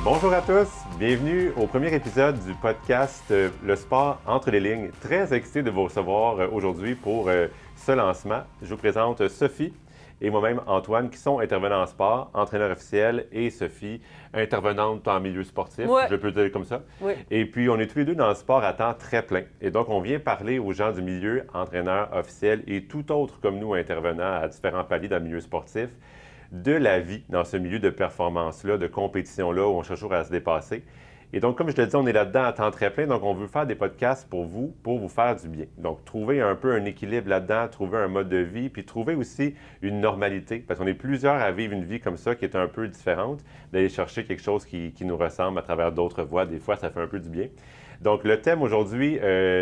Bonjour à tous, bienvenue au premier épisode du podcast Le sport entre les lignes. Très excité de vous recevoir aujourd'hui pour ce lancement. Je vous présente Sophie et moi-même Antoine qui sont intervenants en sport, entraîneurs officiels, et Sophie, intervenante en milieu sportif, je peux le dire comme ça. Oui. Et puis on est tous les deux dans le sport à temps très plein. Et donc on vient parler aux gens du milieu, entraîneurs officiels et tout autre comme nous intervenants à différents paliers dans le milieu sportif, de la vie dans ce milieu de performance-là, de compétition-là, où on cherche toujours à se dépasser. Et donc, comme je te le dis, on est là-dedans à temps très plein, donc on veut faire des podcasts pour vous faire du bien. Donc, trouver un peu un équilibre là-dedans, trouver un mode de vie, puis trouver aussi une normalité, parce qu'on est plusieurs à vivre une vie comme ça qui est un peu différente, d'aller chercher quelque chose qui nous ressemble à travers d'autres voies. Des fois, ça fait un peu du bien. Donc, le thème aujourd'hui,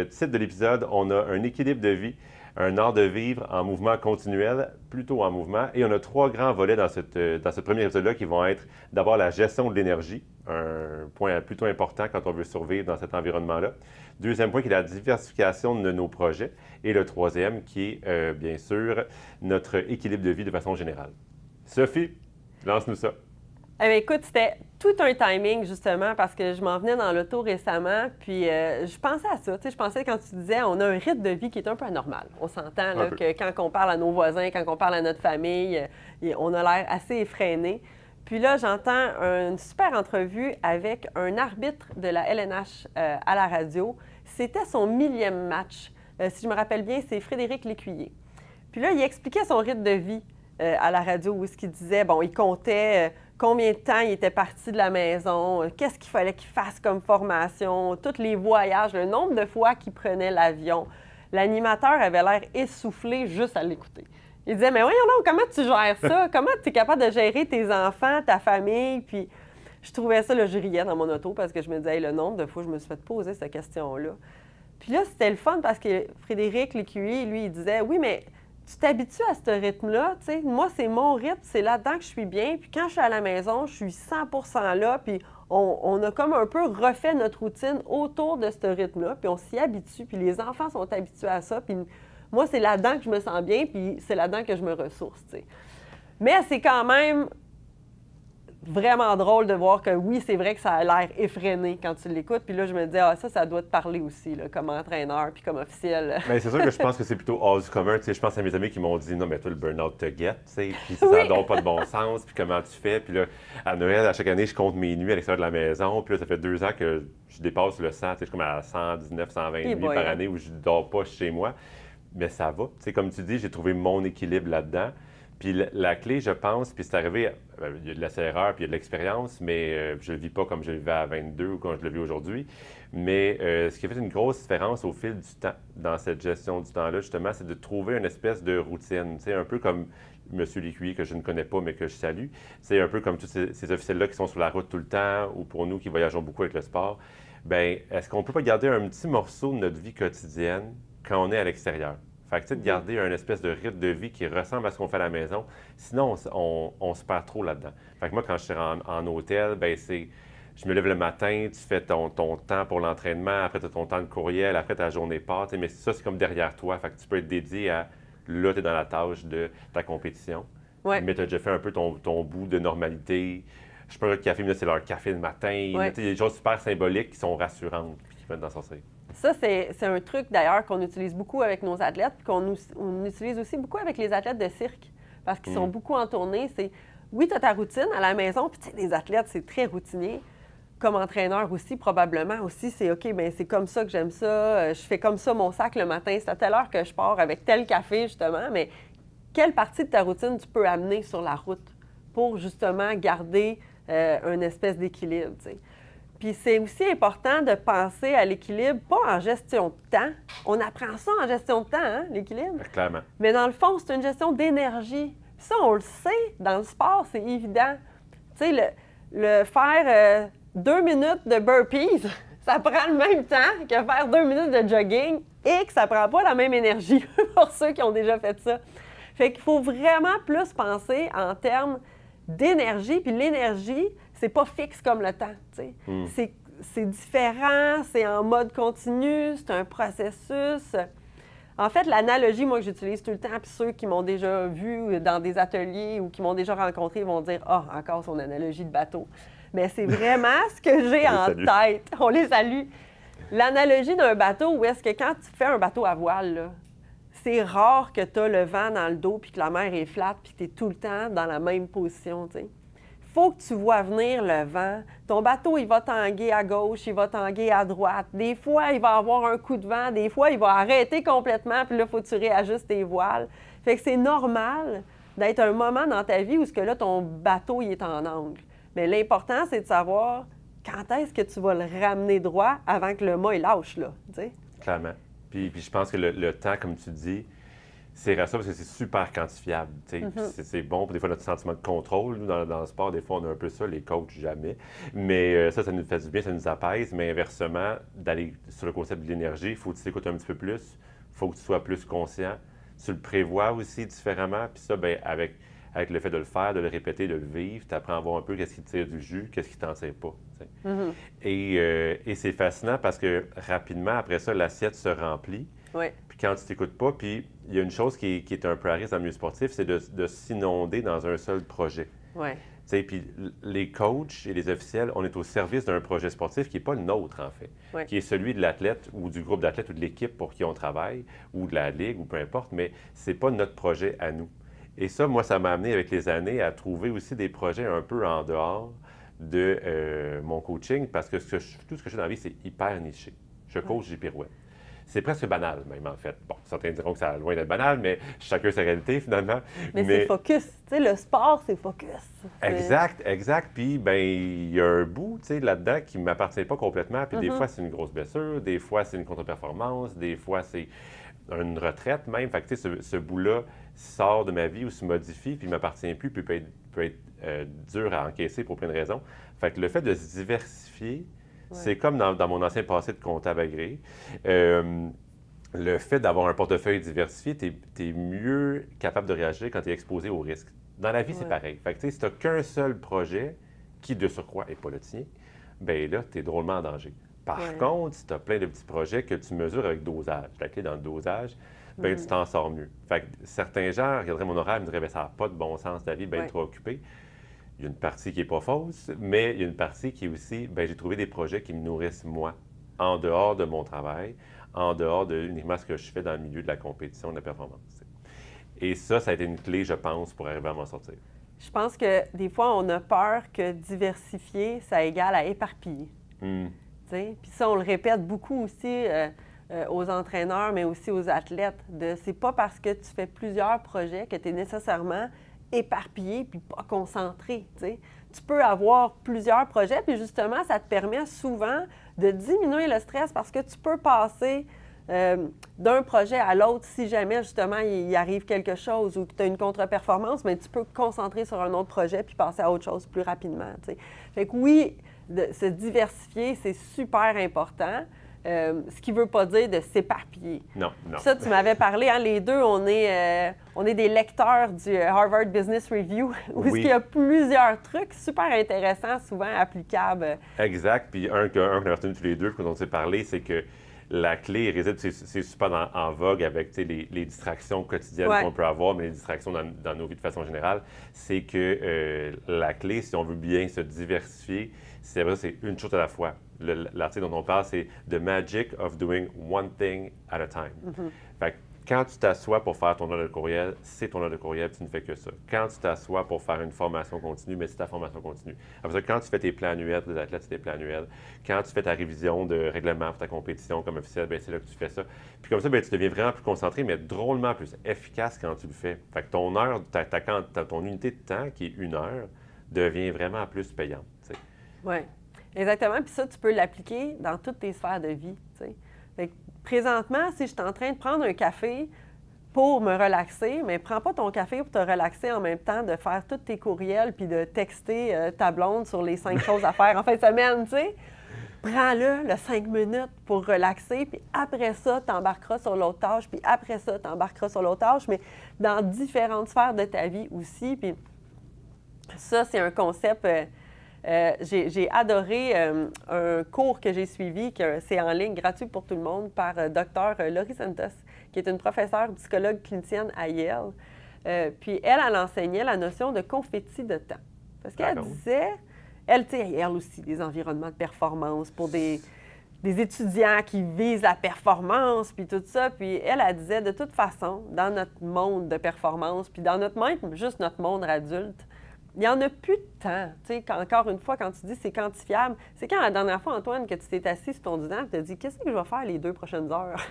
titre de l'épisode, on a un équilibre de vie, un art de vivre en mouvement continuel, plutôt en mouvement. Et on a trois grands volets dans ce premier épisode-là qui vont être d'abord la gestion de l'énergie, un point plutôt important quand on veut survivre dans cet environnement-là. Deuxième point qui est la diversification de nos projets. Et le troisième qui est, bien sûr, notre équilibre de vie de façon générale. Sophie, lance-nous ça. Eh bien, écoute, c'était tout un timing, justement, parce que je m'en venais dans l'auto récemment, puis je pensais à ça. Tu sais, je pensais quand tu disais, on a un rythme de vie qui est un peu anormal. On s'entend là, que quand on parle à nos voisins, quand on parle à notre famille, on a l'air assez effréné. Puis là, j'entends une super entrevue avec un arbitre de la LNH à la radio. C'était son 1000e match. Si je me rappelle bien, c'est Frédéric Lécuyer. Puis là, il expliquait son rythme de vie à la radio, où il disait, bon, il comptait combien de temps il était parti de la maison, qu'est-ce qu'il fallait qu'il fasse comme formation, tous les voyages, le nombre de fois qu'il prenait l'avion. L'animateur avait l'air essoufflé juste à l'écouter. Il disait, mais voyons donc, comment tu gères ça? Comment tu es capable de gérer tes enfants, ta famille? Puis je trouvais ça, là, je riais dans mon auto parce que je me disais, hey, le nombre de fois je me suis fait poser cette question-là. Puis là, c'était le fun parce que Frédéric Lécuyer, lui, il disait, oui, mais tu t'habitues à ce rythme-là, tu sais. Moi, c'est mon rythme, c'est là-dedans que je suis bien. Puis quand je suis à la maison, je suis 100% là. Puis on a comme un peu refait notre routine autour de ce rythme-là. Puis on s'y habitue. Puis les enfants sont habitués à ça. Puis moi, c'est là-dedans que je me sens bien. Puis c'est là-dedans que je me ressource, tu sais. Mais c'est quand même vraiment drôle de voir que oui, c'est vrai que ça a l'air effréné quand tu l'écoutes. Puis là, je me dis, ça doit te parler aussi, là, comme entraîneur puis comme officiel. Bien, c'est sûr que je pense que c'est plutôt hors du commun. Tu sais, je pense à mes amis qui m'ont dit, non, mais toi, le burn-out te guette, tu sais, puis ça n'a donc pas de bon sens, puis comment tu fais. Puis là, à Noël, à chaque année, je compte mes nuits à l'extérieur de la maison. Puis là, ça fait 2 ans que je dépasse le 100, tu sais, je suis comme à 119, 120 nuits par année où je ne dors pas chez moi. Mais ça va. Tu sais, comme tu dis, j'ai trouvé mon équilibre là-dedans. Puis la clé, je pense, puis c'est arrivé, il y a de l'erreur puis il y a de l'expérience, mais je ne le vis pas comme je le vivais à 22 ou comme je le vis aujourd'hui. Mais ce qui a fait une grosse différence au fil du temps, dans cette gestion du temps-là, justement, c'est de trouver une espèce de routine. Tu sais, un peu comme M. Lécuyer, que je ne connais pas, mais que je salue. C'est un peu comme tous ces officiels-là qui sont sur la route tout le temps, ou pour nous qui voyageons beaucoup avec le sport. Bien, est-ce qu'on ne peut pas garder un petit morceau de notre vie quotidienne quand on est à l'extérieur? Fait que, tu sais, de garder un espèce de rythme de vie qui ressemble à ce qu'on fait à la maison. Sinon, on se perd trop là-dedans. Fait que moi, quand je suis en hôtel, bien, c'est... Je me lève le matin, tu fais ton temps pour l'entraînement, après, tu as ton temps de courriel, après, ta journée part. Mais ça, c'est comme derrière toi. Fait que tu peux être dédié à... Là, tu es dans la tâche de ta compétition. Ouais. Mais tu as déjà fait un peu ton bout de normalité. Je sais pas, le café, mais là, c'est leur café le matin. Ouais. Il y a des choses super symboliques qui sont rassurantes et qui peuvent dans son sens. Ça, c'est un truc, d'ailleurs, qu'on utilise beaucoup avec nos athlètes, puis on utilise aussi beaucoup avec les athlètes de cirque, parce qu'ils sont beaucoup en tournée. C'est, oui, tu as ta routine à la maison, puis tu sais, les athlètes, c'est très routinier. Comme entraîneur aussi, probablement aussi, c'est OK, bien, c'est comme ça que j'aime ça. Je fais comme ça mon sac le matin. C'est à telle heure que je pars avec tel café, justement. Mais quelle partie de ta routine tu peux amener sur la route pour, justement, garder une espèce d'équilibre, tu sais? Puis c'est aussi important de penser à l'équilibre, pas en gestion de temps. On apprend ça en gestion de temps, hein, l'équilibre. Clairement. Mais dans le fond, c'est une gestion d'énergie. Puis ça, on le sait, dans le sport, c'est évident. Tu sais, le faire 2 minutes de burpees, ça prend le même temps que faire 2 minutes de jogging et que ça prend pas la même énergie pour ceux qui ont déjà fait ça. Fait qu'il faut vraiment plus penser en termes d'énergie. Puis l'énergie, c'est pas fixe comme le temps, tu sais. C'est différent, c'est en mode continu, c'est un processus. En fait, l'analogie, moi, que j'utilise tout le temps, puis ceux qui m'ont déjà vu dans des ateliers ou qui m'ont déjà rencontré vont dire « Ah, encore son analogie de bateau ». Mais c'est vraiment ce que j'ai en tête. On les salue. L'analogie d'un bateau, où est-ce que quand tu fais un bateau à voile, là, c'est rare que tu as le vent dans le dos puis que la mer est flatte puis que tu es tout le temps dans la même position, tu sais. Faut que tu vois venir le vent. Ton bateau, il va tanguer à gauche, il va tanguer à droite. Des fois, il va avoir un coup de vent. Des fois, il va arrêter complètement, puis là, il faut que tu réajustes tes voiles. Fait que c'est normal d'être un moment dans ta vie où ce que là, ton bateau, il est en angle. Mais l'important, c'est de savoir quand est-ce que tu vas le ramener droit avant que le mât, il lâche, là, tu sais. Clairement. Puis je pense que le temps, comme tu dis, c'est ça parce que c'est super quantifiable. C'est bon pour des fois notre sentiment de contrôle. Nous, dans le sport, des fois, on a un peu ça, les coachs, jamais. Mais ça nous fait du bien, ça nous apaise. Mais inversement, d'aller sur le concept de l'énergie, il faut que tu t'écoutes un petit peu plus. Il faut que tu sois plus conscient. Tu le prévois aussi différemment. Puis ça, bien, avec le fait de le faire, de le répéter, de le vivre, tu apprends à voir un peu qu'est-ce qui te tire du jus, qu'est-ce qui t'en tire pas. Et c'est fascinant parce que rapidement, après ça, l'assiette se remplit. Oui. Puis quand tu t'écoutes pas, puis il y a une chose qui est un peu à risque dans le milieu sportif, c'est de s'inonder dans un seul projet. Oui. Puis les coachs et les officiels, on est au service d'un projet sportif qui n'est pas le nôtre, en fait, qui est celui de l'athlète ou du groupe d'athlètes ou de l'équipe pour qui on travaille, ou de la ligue, ou peu importe, mais c'est pas notre projet à nous. Et ça, moi, ça m'a amené avec les années à trouver aussi des projets un peu en dehors de mon coaching, parce que tout ce que je fais dans la vie, c'est hyper niché. Je coach, j'ai pirouette. C'est presque banal, même, en fait. Bon, certains diront que ça a loin d'être banal, mais chacun sa réalité, finalement. Mais c'est focus. Tu sais, le sport, c'est focus. Exact. Puis, bien, il y a un bout, tu sais, là-dedans qui ne m'appartient pas complètement. Puis, des fois, c'est une grosse blessure. Des fois, c'est une contre-performance. Des fois, c'est une retraite, même. Fait que, tu sais, ce bout-là sort de ma vie ou se modifie, puis il ne m'appartient plus, puis peut être dur à encaisser pour plein de raisons. Fait que le fait de se diversifier, c'est comme dans mon ancien passé de comptable agréé. Le fait d'avoir un portefeuille diversifié, tu es mieux capable de réagir quand tu es exposé aux risques. Dans la vie, c'est pareil. Fait que, si tu n'as qu'un seul projet, qui de surcroît n'est pas le tien, bien là, tu es drôlement en danger. Par contre, si tu as plein de petits projets que tu mesures avec dosage, la clé dans le dosage, bien, tu t'en sors mieux. Fait que certains gens regarderaient mon horaire et me diraient, bien, ça n'a pas de bon sens, ta vie, bien trop occupée. Il y a une partie qui n'est pas fausse, mais il y a une partie qui est aussi, bien, j'ai trouvé des projets qui me nourrissent moi, en dehors de mon travail, en dehors de uniquement ce que je fais dans le milieu de la compétition, de la performance. Et ça a été une clé, je pense, pour arriver à m'en sortir. Je pense que des fois, on a peur que diversifier, ça égale à éparpiller. Puis ça, on le répète beaucoup aussi aux entraîneurs, mais aussi aux athlètes. C'est pas parce que tu fais plusieurs projets que tu es nécessairement éparpillé puis pas concentré. T'sais. Tu peux avoir plusieurs projets, puis justement, ça te permet souvent de diminuer le stress parce que tu peux passer d'un projet à l'autre si jamais, justement, il arrive quelque chose ou que tu as une contre-performance, mais tu peux te concentrer sur un autre projet puis passer à autre chose plus rapidement. T'sais. Fait que oui, de se diversifier, c'est super important. Ce qui ne veut pas dire de s'éparpiller. Non. Ça, tu m'avais parlé, hein, les deux, on est des lecteurs du Harvard Business Review, où il y a plusieurs trucs super intéressants, souvent applicables. Exact. Puis un qu'on a retenu tous les deux, quand on s'est parlé, c'est que la clé réside, c'est super en vogue avec les distractions quotidiennes qu'on peut avoir, mais les distractions dans nos vies de façon générale, c'est que la clé, si on veut bien se diversifier, c'est vrai, c'est une chose à la fois. L'article dont on parle, c'est « The magic of doing one thing at a time ». Fait que quand tu t'assois pour faire ton heure de courriel, c'est ton heure de courriel, tu ne fais que ça. Quand tu t'assois pour faire une formation continue, mais c'est ta formation continue. Après ça, quand tu fais tes plans annuels pour les athlètes, c'est tes plans annuels. Quand tu fais ta révision de règlement pour ta compétition comme officiel, bien, c'est là que tu fais ça. Puis comme ça, bien, tu deviens vraiment plus concentré, mais drôlement plus efficace quand tu le fais. Fait que ton heure, ton unité de temps, qui est 1 heure, devient vraiment plus payante. Oui, exactement. Puis ça, tu peux l'appliquer dans toutes tes sphères de vie. Fait que présentement, si je suis en train de prendre un café pour me relaxer, mais prends pas ton café pour te relaxer en même temps de faire tous tes courriels puis de texter ta blonde sur les 5 choses à faire en fin de semaine, tu sais. Prends-le, 5 minutes pour relaxer, puis après ça, tu embarqueras sur l'autre tâche, puis après ça, tu embarqueras sur l'autre tâche, mais dans différentes sphères de ta vie aussi. Puis ça, c'est un concept... j'ai adoré un cours que j'ai suivi, c'est en ligne, gratuit pour tout le monde, par Dr. Laurie Santos, qui qui est une professeure psychologue clinicienne à Yale. Puis elle enseignait la notion de confetti de temps. Parce qu'elle disait, elle, tu sais, elle aussi, des environnements de performance pour des étudiants qui visent la performance, puis tout ça. Puis elle disait, de toute façon, dans notre monde de performance, puis dans notre même, juste notre monde adulte, il n'y en a plus de temps. Tu sais, encore une fois, quand tu dis c'est quantifiable, c'est quand la dernière fois, Antoine, que tu t'es assis sur ton divan et tu t'as dit « Qu'est-ce que je vais faire les 2 prochaines heures? »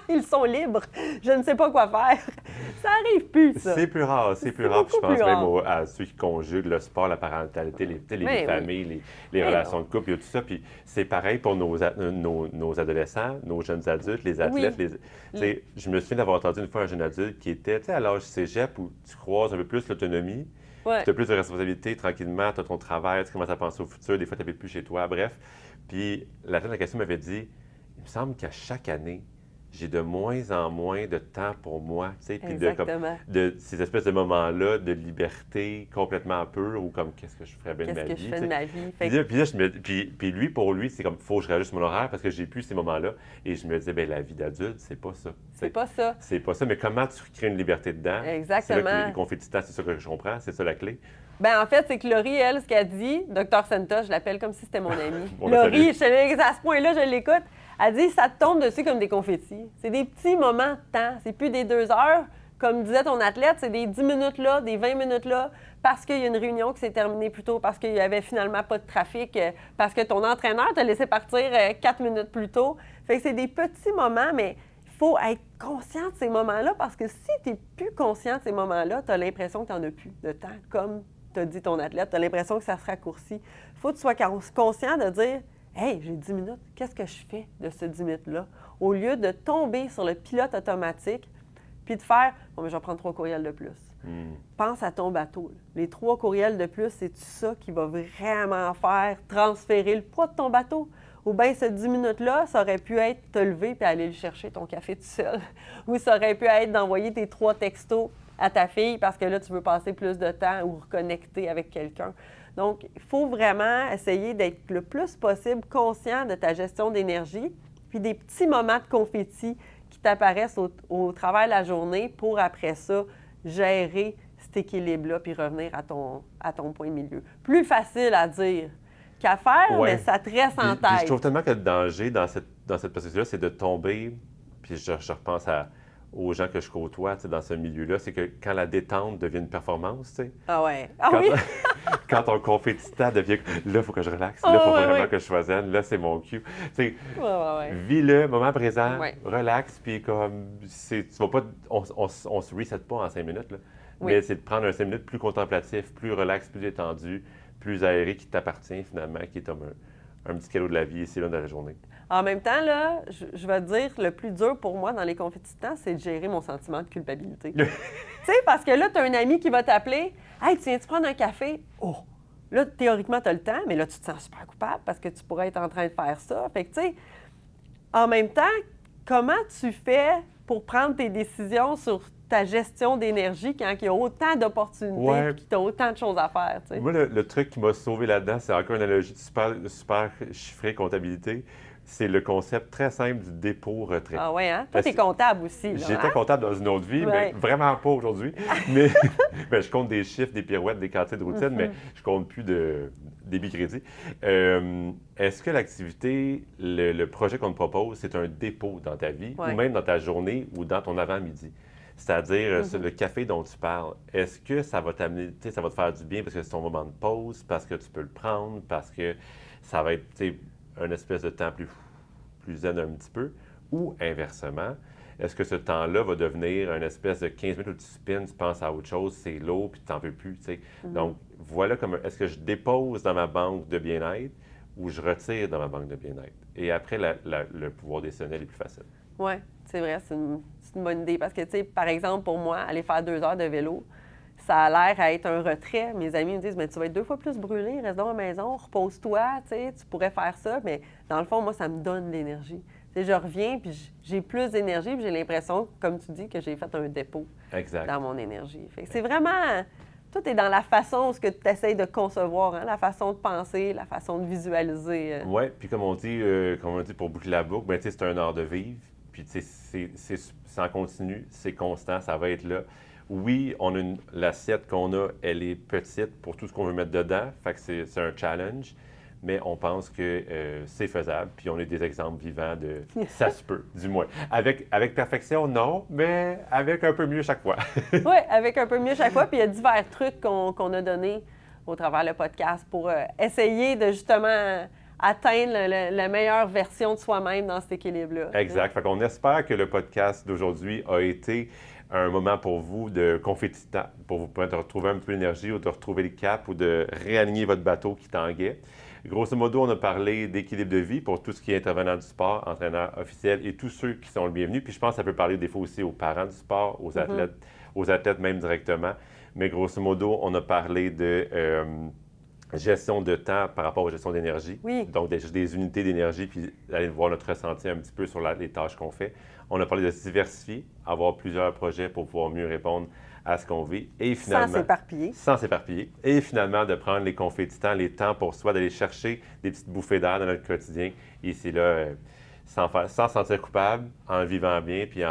Ils sont libres. Je ne sais pas quoi faire. Ça n'arrive plus, ça. C'est plus rare, c'est plus rare. Puis je pense même à ceux qui conjuguent le sport, la parentalité, les familles, les relations de couple, et tout ça. Puis c'est pareil pour nos adolescents, nos jeunes adultes, les athlètes. Je me souviens d'avoir entendu une fois un jeune adulte qui était à l'âge cégep où tu croises un peu plus l'autonomie. Ouais. Tu as plus de responsabilités, tranquillement, tu as ton travail, tu commences à penser au futur, des fois tu n'habites plus chez toi, bref. Puis la tête de la question m'avait dit, il me semble qu'à chaque année, j'ai de moins en moins de temps pour moi, tu sais, puis de ces espèces de moments-là de liberté complètement pure ou comme qu'est-ce que je ferais bien de ma vie. Qu'est-ce que je fais de ma vie? Puis lui, pour lui, c'est comme, faut que je réajuste mon horaire parce que j'ai plus ces moments-là. Et je me disais, bien, la vie d'adulte, c'est pas ça. C'est pas ça. C'est pas ça, mais comment tu crées une liberté dedans? Exactement. C'est là que les confettis, c'est ça que je comprends, c'est ça la clé. Bien, en fait, c'est que Laurie, elle, ce qu'elle dit, Dr. Senta, je l'appelle comme si c'était mon amie. Laurie, à ce point-là, je l'écoute. Elle dit, ça te tombe dessus comme des confettis. C'est des petits moments de temps. C'est plus des 2 heures. Comme disait ton athlète, c'est des 10 minutes là, des 20 minutes là, parce qu'il y a une réunion qui s'est terminée plus tôt, parce qu'il n'y avait finalement pas de trafic, parce que ton entraîneur t'a laissé partir 4 minutes plus tôt. Fait que c'est des petits moments, mais il faut être conscient de ces moments-là, parce que si tu n'es plus conscient de ces moments-là, tu as l'impression que tu n'en as plus de temps, comme t'a dit ton athlète, tu as l'impression que ça se raccourcit. Il faut que tu sois conscient de dire « Hey, j'ai 10 minutes, qu'est-ce que je fais de ces 10 minutes-là? » Au lieu de tomber sur le pilote automatique puis de faire « Bon, mais je vais prendre 3 courriels de plus. » Pense à ton bateau. Là. Les 3 courriels de plus, c'est ça qui va vraiment faire transférer le poids de ton bateau? Ou bien, ces 10 minutes-là, ça aurait pu être te lever puis aller le chercher ton café tout seul. Ou ça aurait pu être d'envoyer tes 3 textos à ta fille parce que là, tu veux passer plus de temps ou reconnecter avec quelqu'un. Donc, il faut vraiment essayer d'être le plus possible conscient de ta gestion d'énergie, puis des petits moments de confetti qui t'apparaissent au travers de la journée pour, après ça, gérer cet équilibre-là puis revenir à ton point de milieu. Plus facile à dire qu'à faire, mais ça te reste en tête. Puis je trouve tellement que le danger dans cette processus-là, c'est de tomber, puis je repense aux gens que je côtoie dans ce milieu-là, c'est que quand la détente devient une performance, tu sais. Ah ouais. Ah oui! Quand ton confettitant devient « là, il faut que je relaxe, là, il faut vraiment que je choisisse, là, c'est mon cue. » Tu sais, vis-le, moment présent, relax, puis comme, tu vas pas, on se reset pas en 5 minutes, là. Mais c'est de prendre un 5 minutes plus contemplatif, plus relax, plus détendu, plus aéré, qui t'appartient finalement, qui est comme un petit cadeau de la vie ici, là, dans la journée. En même temps, là, je vais te dire, le plus dur pour moi dans les confettis de temps, c'est de gérer mon sentiment de culpabilité. Tu sais, parce que là, tu as un ami qui va t'appeler « Hey, tu viens-tu prendre un café? » Oh! Là, théoriquement, tu as le temps, mais là, tu te sens super coupable parce que tu pourrais être en train de faire ça. Fait que, tu sais, en même temps, comment tu fais pour prendre tes décisions sur ta gestion d'énergie quand il y a autant d'opportunités et que tu as autant de choses à faire, tu sais? Moi, le truc qui m'a sauvé là-dedans, c'est encore une analogie de super chiffrée comptabilité. C'est le concept très simple du dépôt-retrait. Ah oui, hein? Toi, t'es comptable aussi, là, J'étais comptable dans une autre vie, mais vraiment pas aujourd'hui. Mais je compte des chiffres, des pirouettes, des quantités de routine, mais je compte plus de débit crédit. Est-ce que l'activité, le projet qu'on te propose, c'est un dépôt dans ta vie, ou même dans ta journée, ou dans ton avant-midi? C'est-à-dire, le café dont tu parles, est-ce que ça va t'amener, ça va te faire du bien parce que c'est ton moment de pause, parce que tu peux le prendre, parce que ça va être, un espèce de temps plus zen un petit peu, ou inversement, est-ce que ce temps-là va devenir une espèce de 15 minutes où tu spins, tu penses à autre chose, c'est lourd, puis tu n'en peux plus, tu sais. Donc, voilà comment, est-ce que je dépose dans ma banque de bien-être ou je retire dans ma banque de bien-être? Et après, le pouvoir décisionnel est plus facile. Oui, c'est vrai, c'est une bonne idée. Parce que, tu sais, par exemple, pour moi, aller faire 2 heures de vélo, ça a l'air à être un retrait. Mes amis me disent, mais tu vas être 2 fois plus brûlé, reste dans la maison, repose-toi, tu pourrais faire ça. Mais dans le fond, moi, ça me donne de l'énergie. Je reviens, puis j'ai plus d'énergie, puis j'ai l'impression, comme tu dis, que j'ai fait un dépôt dans mon énergie. Fait que c'est vraiment... Tout est dans la façon ce que tu essaies de concevoir, hein, la façon de penser, la façon de visualiser. Oui, puis comme on dit pour boucler la boucle, c'est un art de vivre. Puis, tu sais, c'est en continu, c'est constant, ça va être là. Oui, l'assiette qu'on a, elle est petite pour tout ce qu'on veut mettre dedans. Fait que c'est un challenge. Mais on pense que c'est faisable, puis on a des exemples vivants de ça se peut, du moins. Avec perfection, non, mais avec un peu mieux chaque fois. Oui, avec un peu mieux chaque fois. Puis il y a divers trucs qu'on a donnés au travers le podcast pour essayer de justement atteindre la meilleure version de soi-même dans cet équilibre-là. Exact. Fait qu'on espère que le podcast d'aujourd'hui a été un moment pour vous de confetti temps, pour vous permettre de retrouver un peu d'énergie ou de retrouver le cap ou de réaligner votre bateau qui tanguait. Grosso modo, on a parlé d'équilibre de vie pour tout ce qui est intervenant du sport, entraîneur officiel et tous ceux qui sont le bienvenu. Puis je pense que ça peut parler des fois aussi aux parents du sport, aux athlètes même directement. Mais grosso modo, on a parlé de gestion de temps par rapport aux gestions d'énergie. Oui. Donc des unités d'énergie, puis aller voir notre ressenti un petit peu sur les tâches qu'on fait. On a parlé de se diversifier, avoir plusieurs projets pour pouvoir mieux répondre à ce qu'on vit. Et finalement, sans s'éparpiller. Et finalement, de prendre les confetti-temps, les temps pour soi, d'aller chercher des petites bouffées d'air dans notre quotidien. Ici, là, sans se sentir coupable, en vivant bien, puis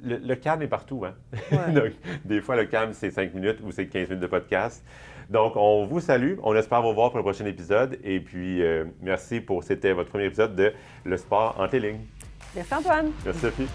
le calme est partout, hein? Ouais. Donc, des fois, le calme, c'est 5 minutes ou c'est 15 minutes de podcast. Donc, on vous salue. On espère vous voir pour le prochain épisode. Et puis, merci c'était votre premier épisode de Le sport en téléligne. Merci Antoine. Merci Sophie.